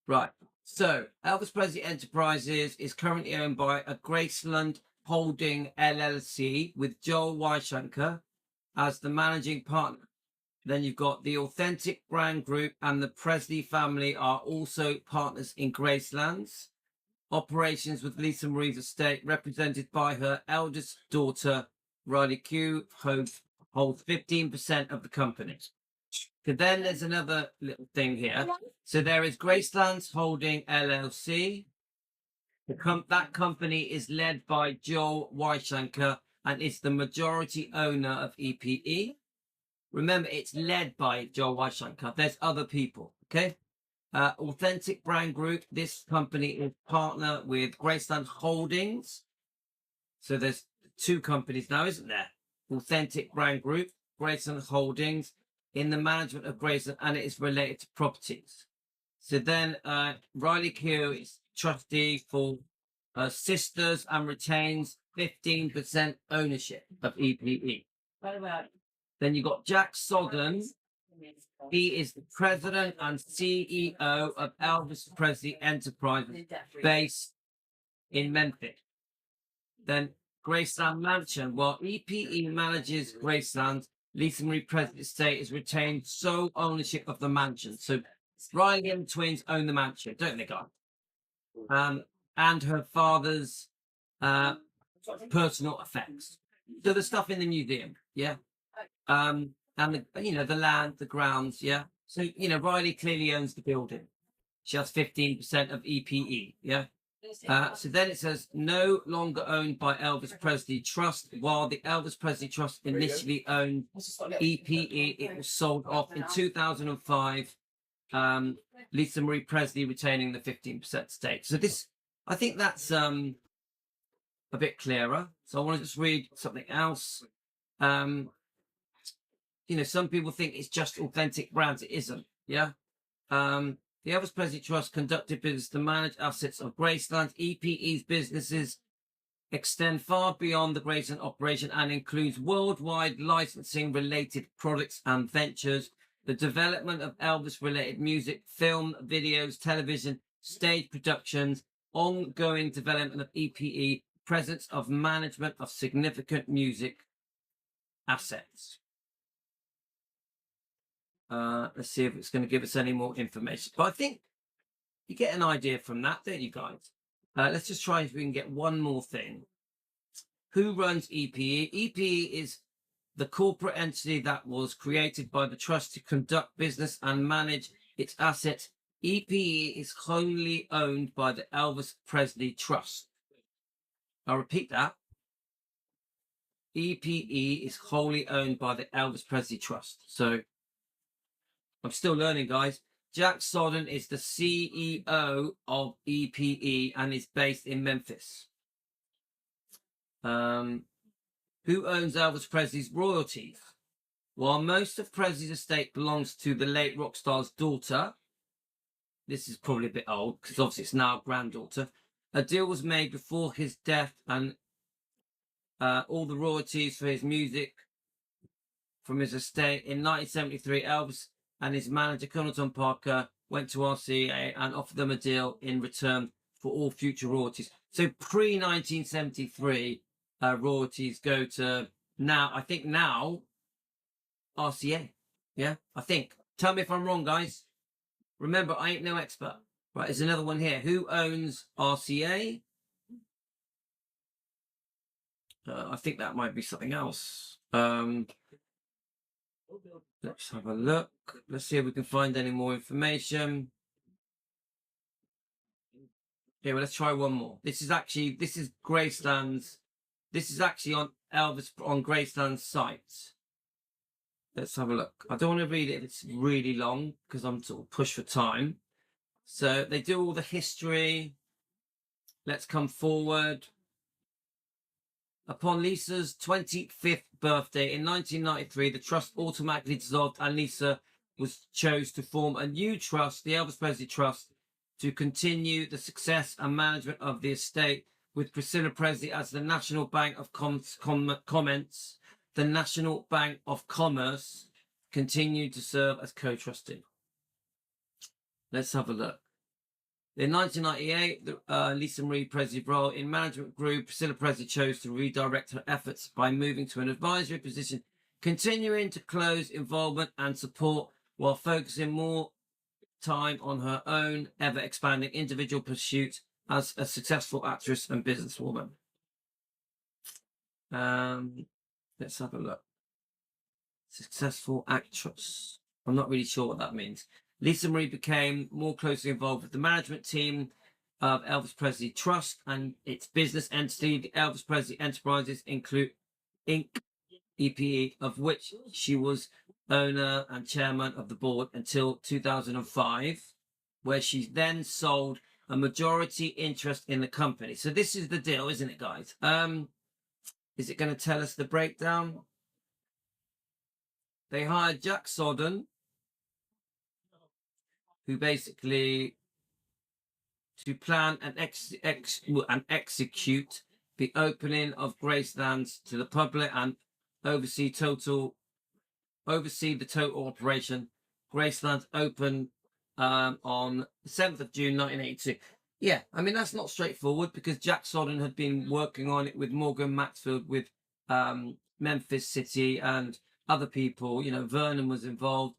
Right, so Elvis Presley Enterprises is currently owned by a Graceland Holding LLC with Joel Weishanker as the managing partner. Then you've got the Authentic Brand Group and the Presley family are also partners in Graceland's operations, with Lisa Marie's estate represented by her eldest daughter, Riley Q, holds 15% of the company. So then there's another little thing here. So there is Graceland's Holding LLC. That company is led by Joel Weishanker and is the majority owner of EPE. Remember, it's led by Joel Weishanker. There's other people, okay? Authentic Brand Group. This company is partner with Graceland Holdings. So there's two companies now, isn't there? Authentic Brand Group, Graceland Holdings, in the management of Graceland, and it is related to properties. So then Riley Q is trustee for Sisters and retains 15% ownership of EPE. Then you've got Jack Sodden. He is the president and CEO of Elvis Presley Enterprises based in Memphis. Then Graceland Mansion. While EPE manages Graceland, Lisa Marie Presley's estate is retained sole ownership of the mansion. So Riley and the twins own the mansion, don't they, guys? And her father's personal effects. So the stuff in the museum, yeah. And the land, the grounds, yeah. So Riley clearly owns the building. She has 15% of EPE, yeah. So then it says no longer owned by Elvis Presley Trust. While the Elvis Presley Trust initially owned EPE, it was sold off in 2005. Lisa Marie Presley retaining the 15% stake. So this, I think that's a bit clearer. So I want to just read something else. Some people think it's just Authentic Brands. It isn't. Yeah. The Elvis Presley Trust conducted business to manage assets of Graceland. EPE's businesses extend far beyond the Graceland operation and includes worldwide licensing related products and ventures, the development of Elvis-related music, film, videos, television, stage productions, ongoing development of EPE, presence of management of significant music assets. Let's see if it's going to give us any more information. But I think you get an idea from that, don't you guys? Let's just try if we can get one more thing. Who runs EPE? EPE is the corporate entity that was created by the trust to conduct business and manage its assets. EPE is wholly owned by the Elvis Presley Trust. I'll repeat that. EPE is wholly owned by the Elvis Presley Trust. So I'm still learning, guys. Jack Sodden is the CEO of EPE and is based in Memphis. Who owns Elvis Presley's royalties? While most of Presley's estate belongs to the late rock star's daughter, this is probably a bit old because obviously it's now granddaughter, a deal was made before his death and all the royalties for his music from his estate. In 1973, Elvis and his manager, Colonel Tom Parker, went to RCA and offered them a deal in return for all future royalties. So pre-1973, royalties go to now, I think now, RCA. Yeah, I think. Tell me if I'm wrong, guys. Remember, I ain't no expert. Right, there's another one here. Who owns RCA? I think that might be something else. Let's have a look. Let's see if we can find any more information. Okay, well, let's try one more. This is Graceland's. This is actually on Graceland's site. Let's have a look. I don't want to read it if it's really long because I'm sort of pushed for time. So they do all the history. Let's come forward. Upon Lisa's 25th birthday in 1993, the trust automatically dissolved and Lisa chose to form a new trust, the Elvis Presley Trust, to continue the success and management of the estate with Priscilla Presley as the National Bank of the National Bank of Commerce continued to serve as co-trustee. Let's have a look. In 1998, Lisa Marie Presley's role in management grew. Priscilla Presley chose to redirect her efforts by moving to an advisory position, continuing to close involvement and support while focusing more time on her own ever-expanding individual pursuits as a successful actress and businesswoman. Let's have a look. Successful actress. I'm not really sure what that means. Lisa Marie became more closely involved with the management team of Elvis Presley Trust and its business entity, the Elvis Presley Enterprises Inc., EPE, of which she was owner and chairman of the board until 2005, where she then sold a majority interest in the company. So this is the deal, isn't it, guys? Is it going to tell us the breakdown? They hired Jack Sodden, who basically to plan and execute the opening of Graceland to the public and oversee the total operation. Graceland opened on the 7th of June 1982. Yeah, I mean, that's not straightforward because Jack Sodden had been working on it with Morgan Maxfield, with Memphis City and other people. You know, Vernon was involved.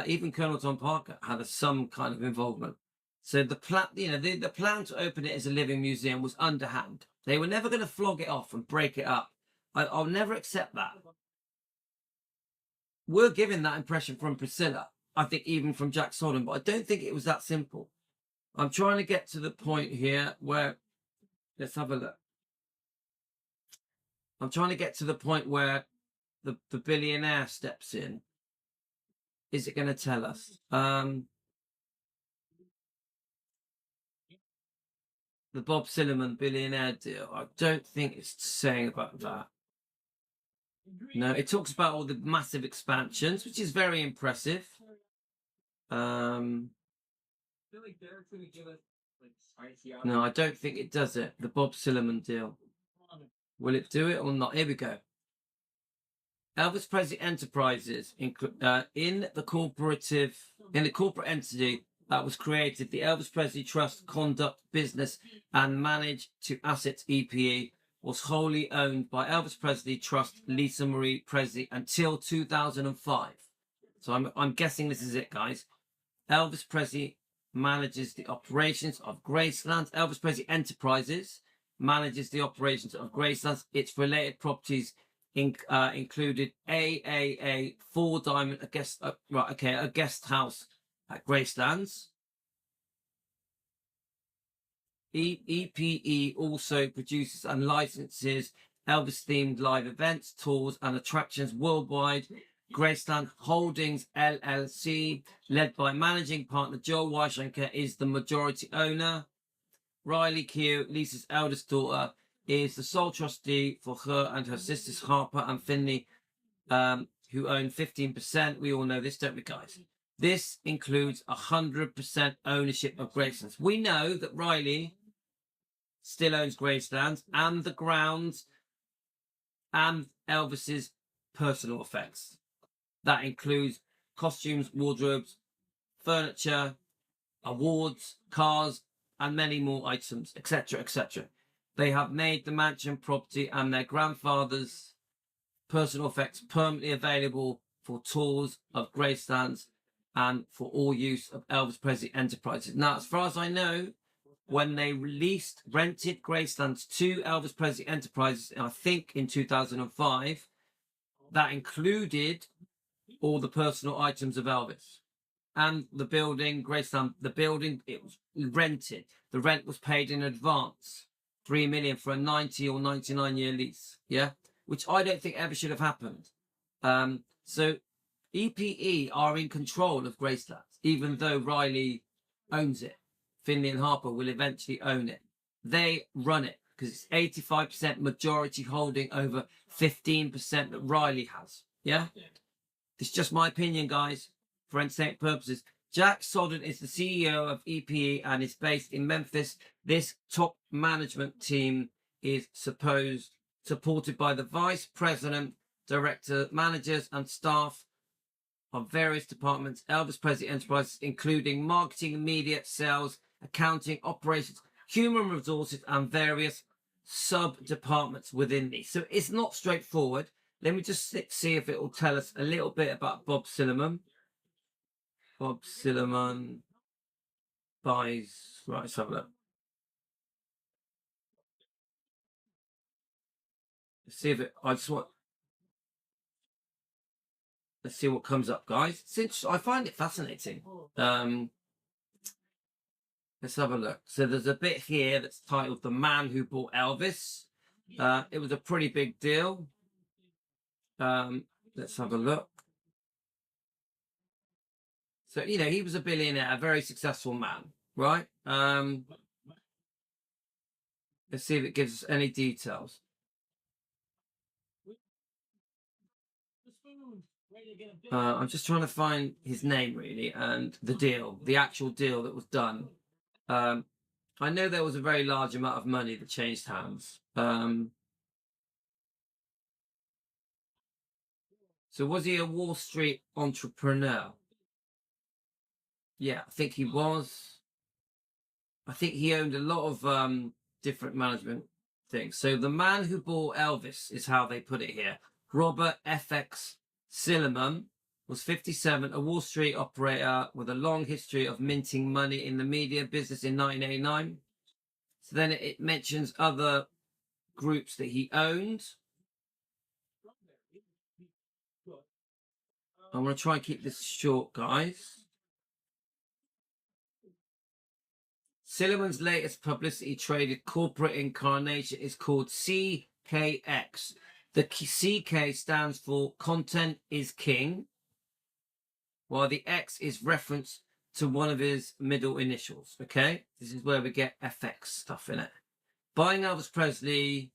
Even Colonel Tom Parker had some kind of involvement. So the plan, the plan to open it as a living museum was underhand. They were never going to flog it off and break it up. I'll never accept that. We're given that impression from Priscilla, I think, even from Jack Sodden, but I don't think it was that simple. I'm trying to get to the point here where, let's have a look. I'm trying to get to the point where the billionaire steps in. Is it going to tell us? The Bob Silliman billionaire deal. I don't think it's saying about that. No, it talks about all the massive expansions, which is very impressive. No, I don't think it does it. The Bob Silliman deal. Will it do it or not? Here we go. Elvis Presley Enterprises in the corporate entity that was created, the Elvis Presley Trust conduct business and manage to assets EPE was wholly owned by Elvis Presley Trust Lisa Marie Presley until 2005. So I'm guessing this is it, guys. Elvis Presley manages the operations of Graceland. Elvis Presley Enterprises manages the operations of Graceland. Its related properties included AAA, Four Diamond, a guest house at Gracelands. EPE also produces and licenses Elvis-themed live events, tours, and attractions worldwide, Graceland Holdings LLC, led by managing partner Joel Weishenker, is the majority owner. Riley Keough, Lisa's eldest daughter, is the sole trustee for her and her sisters Harper and Finley, who own 15%. We all know this, don't we, guys? This includes 100% ownership of Graceland. We know that Riley still owns Graceland and the grounds and Elvis's personal effects. That includes costumes, wardrobes, furniture, awards, cars, and many more items, etc., etc. They have made the mansion property and their grandfather's personal effects permanently available for tours of Gracelands and for all use of Elvis Presley Enterprises. Now, as far as I know, when they rented Gracelands to Elvis Presley Enterprises, I think in 2005, that included all the personal items of Elvis. And the building, Graceland, the building, it was rented. The rent was paid in advance, $3 million for a 90 or 99-year lease, yeah? Which I don't think ever should have happened. So EPE are in control of Graceland, even though Riley owns it. Finley and Harper will eventually own it. They run it because it's 85% majority holding over 15% that Riley has, yeah? It's just my opinion, guys. For entertainment purposes, Jack Sodden is the CEO of EPE and is based in Memphis. This top management team is supported by the vice president, director, managers, and staff of various departments, Elvis Presley Enterprises, including marketing, media, sales, accounting, operations, human resources, and various sub-departments within these. So it's not straightforward. Let me just see if it will tell us a little bit about Bob Silliman. Bob Silliman buys. Right, let's have a look. Let's see if it. Let's see what comes up, guys. Since I find it fascinating. Let's have a look. So there's a bit here that's titled "The Man Who Bought Elvis." It was a pretty big deal. Let's have a look. So, you know, he was a billionaire, a very successful man, right? Let's see if it gives us any details. I'm just trying to find his name, really, and the deal, the actual deal that was done. I know there was a very large amount of money that changed hands. So was he a Wall Street entrepreneur? Yeah, I think he was. I think he owned a lot of different management things. So the man who bought Elvis is how they put it here. Robert FX Silliman was 57, a Wall Street operator with a long history of minting money in the media business in 1989. So then it mentions other groups that he owned. I'm going to try and keep this short, guys. Silliman's latest publicity traded corporate incarnation is called CKX. The CK stands for Content is King, while the X is reference to one of his middle initials, okay? This is where we get FX stuff in it. Buying Elvis Presley.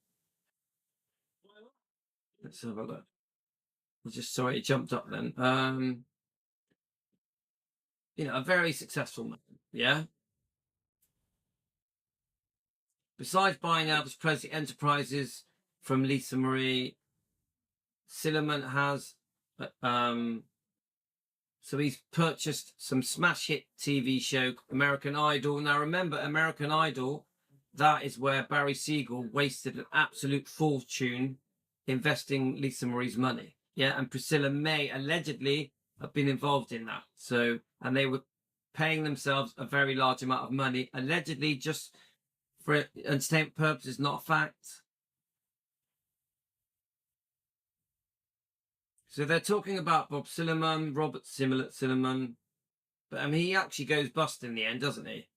Let's have a look. Sorry, it jumped up then. You know, a very successful man, yeah? Besides buying Elvis Presley Enterprises from Lisa Marie, Silliman has, so he's purchased some smash hit TV show, American Idol. Now remember, American Idol, that is where Barry Siegel wasted an absolute fortune investing Lisa Marie's money. Yeah, and Priscilla May allegedly have been involved in that. So, and they were paying themselves a very large amount of money, allegedly just for entertainment purposes, not a fact. So they're talking about Bob Silliman, Robert Silliman, but I mean, he actually goes bust in the end, doesn't he?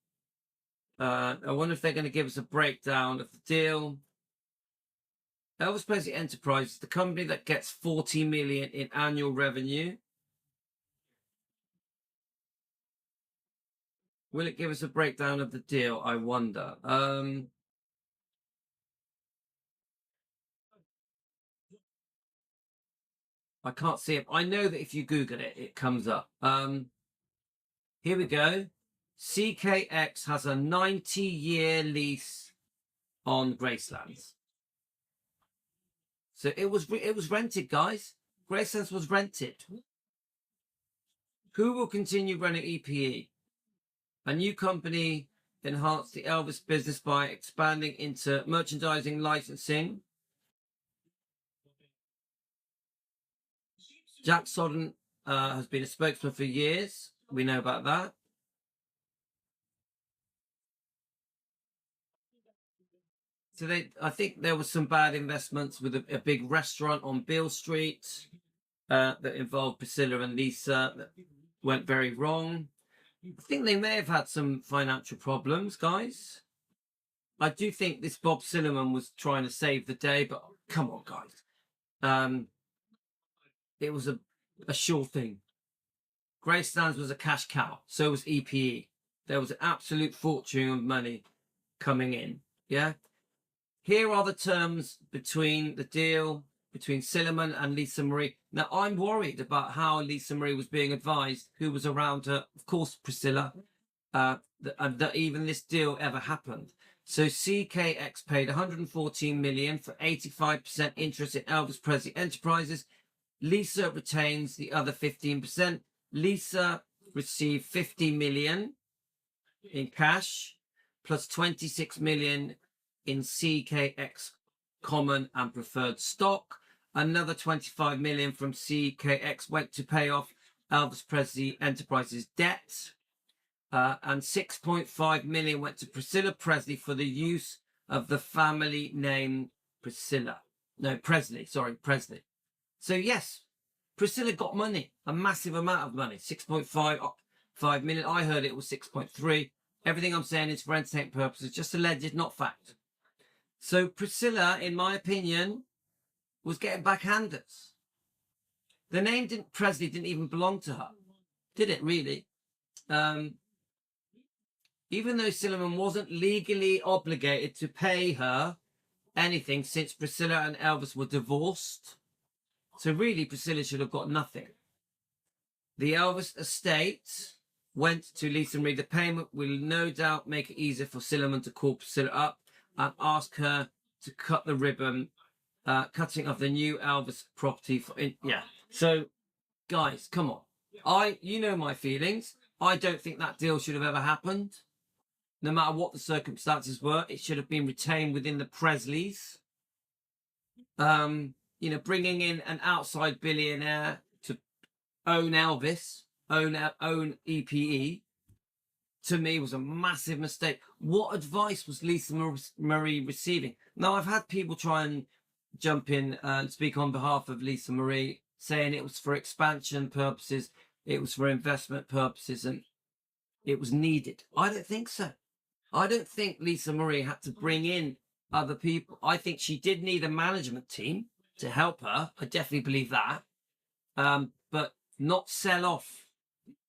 I wonder if they're going to give us a breakdown of the deal. Elvis Presley Enterprises, the company that gets 40 million in annual revenue. Will it give us a breakdown of the deal? I wonder. I can't see it. I know that if you Google it, it comes up. Here we go. CKX has a 90-year lease on Gracelands. So it was rented, guys. Gracelands was rented. Who will continue running EPE? A new company enhanced the Elvis business by expanding into merchandising, licensing. Jack Sodden has been a spokesman for years. We know about that. So I think there was some bad investments with a big restaurant on Beale Street that involved Priscilla and Lisa that went very wrong. I think they may have had some financial problems, guys. I do think this Bob Silliman was trying to save the day, but come on, guys. It was a sure thing. Gracelands was a cash cow. So was EPE. There was an absolute fortune of money coming in. Yeah. Here are the terms between the deal between Silliman and Lisa Marie. Now, I'm worried about how Lisa Marie was being advised, who was around her, of course, Priscilla, and that even this deal ever happened. So CKX paid 114 million for 85% interest in Elvis Presley Enterprises. Lisa retains the other 15%. Lisa received 50 million in cash plus 26 million in CKX common and preferred stock. Another 25 million from CKX went to pay off Elvis Presley Enterprises debt. And 6.5 million went to Priscilla Presley for the use of the family name Presley. So yes, Priscilla got money, a massive amount of money, 6.5 million. I heard it was 6.3. Everything I'm saying is for entertainment purposes, just alleged, not fact. So Priscilla, in my opinion, was getting backhanders. The name Presley didn't even belong to her, did it really? Even though Silliman wasn't legally obligated to pay her anything since Priscilla and Elvis were divorced. So really, Priscilla should have got nothing. The Elvis estate went to Lisa Marie. The payment will no doubt make it easier for Silliman to call Priscilla up and ask her to cut the ribbon, cutting of the new Elvis property. So, guys, come on. You know my feelings. I don't think that deal should have ever happened. No matter what the circumstances were, it should have been retained within the Presleys. Bringing in an outside billionaire to own Elvis, own EPE, to me was a massive mistake. What advice was Lisa Marie receiving? Now, I've had people try and jump in and speak on behalf of Lisa Marie, saying it was for expansion purposes, it was for investment purposes, and it was needed. I don't think so. I don't think Lisa Marie had to bring in other people. I think she did need a management team to help her. I definitely believe that. But not sell off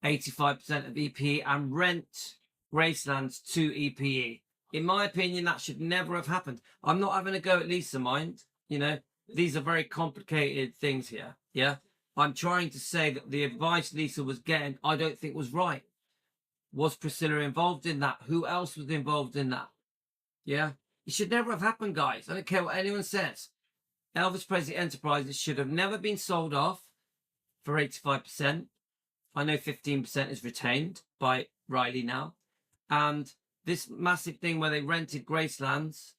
85% of EPE and rent Gracelands to EPE. In my opinion, that should never have happened. I'm not having a go at Lisa, mind. These are very complicated things here. Yeah. I'm trying to say that the advice Lisa was getting, I don't think was right. Was Priscilla involved in that? Who else was involved in that? Yeah. It should never have happened, guys. I don't care what anyone says. Elvis Presley Enterprises should have never been sold off for 85%. I know 15% is retained by Riley now. And this massive thing where they rented Gracelands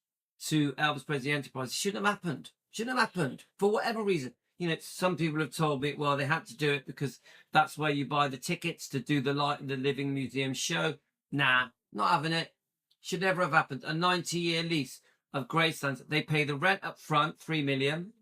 to Elvis Presley Enterprises shouldn't have happened. Shouldn't have happened for whatever reason. Some people have told me, well, they had to do it because that's where you buy the tickets to do the Living Museum show. Nah, not having it. Should never have happened. A 90-year lease of Gracelands. They pay the rent up front, $3 million,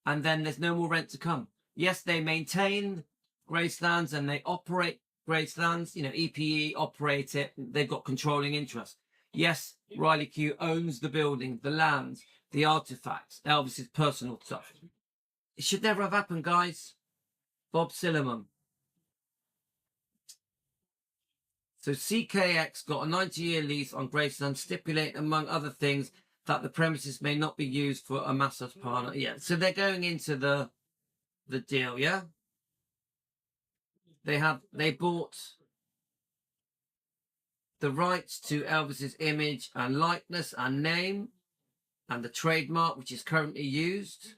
and then there's no more rent to come. Yes, they maintain Gracelands and they operate Gracelands. EPE operate it. They've got controlling interest. Yes, Riley Q owns the building, the lands. the artifacts, Elvis's personal stuff. It should never have happened, guys. Bob Silliman. So CKX got a 90-year lease on Graceland, stipulating, among other things, that the premises may not be used for a massage parlor. Yeah, so they're going into the deal, yeah? They bought the rights to Elvis's image and likeness and name and the trademark, which is currently used.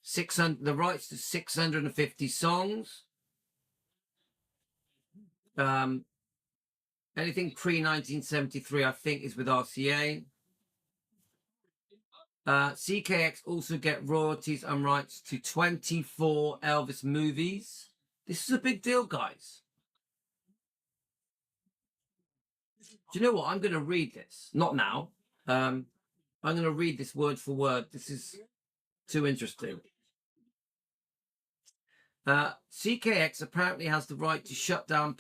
The rights to 650 songs. Anything pre-1973, I think, is with RCA. CKX also get royalties and rights to 24 Elvis movies. This is a big deal, guys. Do you know what? I'm going to read this. Not now. I'm going to read this word for word. This is too interesting. CKX apparently has the right to shut down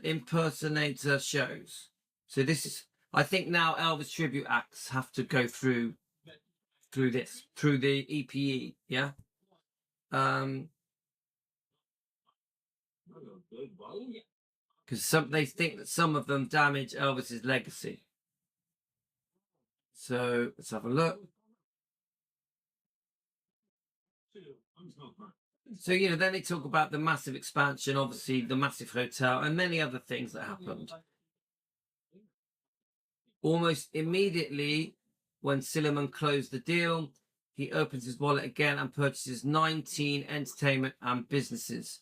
impersonator shows. So this is, I think now Elvis tribute acts have to go through this, through the EPE, yeah? Because they think that some of them damage Elvis's legacy. So let's have a look. So, you know, then they talk about the massive expansion, obviously the massive hotel and many other things that happened. Almost immediately when Silliman closed the deal, he opens his wallet again and purchases 19 entertainment and businesses.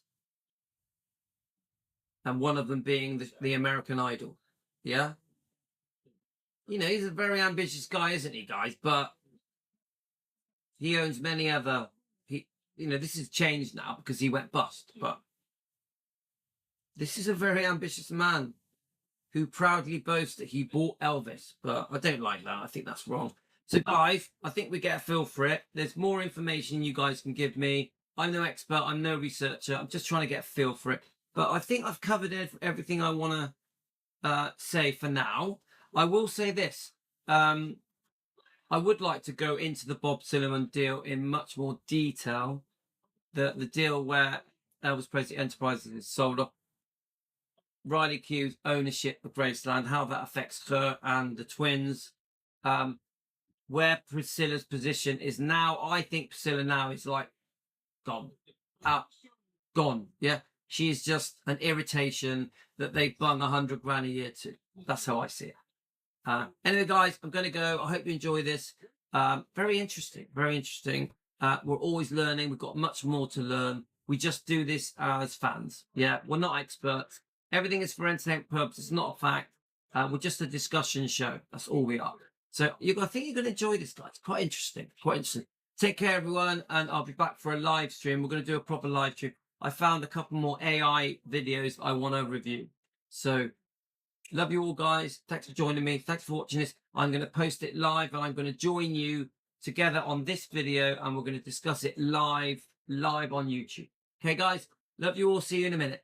And one of them being the American Idol. Yeah? You know, he's a very ambitious guy, isn't he, guys? But he owns many other... You know, this has changed now because he went bust. But this is a very ambitious man who proudly boasts that he bought Elvis. But I don't like that. I think that's wrong. So, guys, I think we get a feel for it. There's more information you guys can give me. I'm no expert. I'm no researcher. I'm just trying to get a feel for it. But I think I've covered everything I want to say for now. I will say this. I would like to go into the Bob Silliman deal in much more detail. The deal where Elvis Presley Enterprises is sold off. Riley Q's ownership of Graceland, how that affects her and the twins. Where Priscilla's position is now. I think Priscilla now is like gone. Gone. Yeah. She is just an irritation that they bung $100,000 a year to. That's how I see it. Anyway, guys, I'm going to go. I hope you enjoy this. Very interesting. Very interesting. We're always learning. We've got much more to learn. We just do this as fans. Yeah, we're not experts. Everything is for entertainment purposes. It's not a fact. We're just a discussion show. That's all we are. So I think you're going to enjoy this, guys. It's quite interesting. Quite interesting. Take care, everyone, and I'll be back for a live stream. We're going to do a proper live stream. I found a couple more AI videos I want to review. So love you all, guys. Thanks for joining me. Thanks for watching this. I'm going to post it live, and I'm going to join you together on this video, and we're going to discuss it live on YouTube. Okay, guys? Love you all. See you in a minute.